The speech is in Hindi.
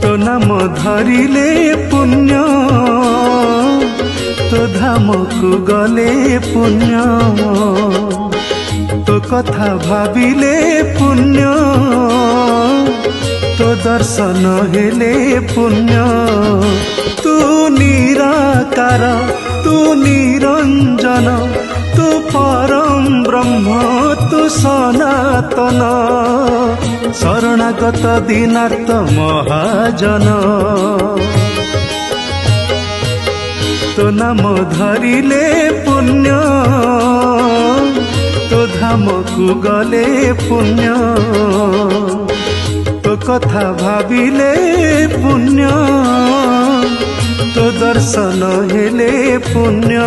तो नाम धरिले पुण्य तो धाम को गले पुण्य तो कथा भाविले पुण्य तो दर्शन हेले पुण्य तू निराकार तू निरंजन तू परम ब्रह्म तू सनातन शरणागत दीनार्थ महाजन तो नाम धरिले पुण्य तो धाम को गले पुण्य तो कथा भाविले पुण्य तो दर्शन हेले पुण्य।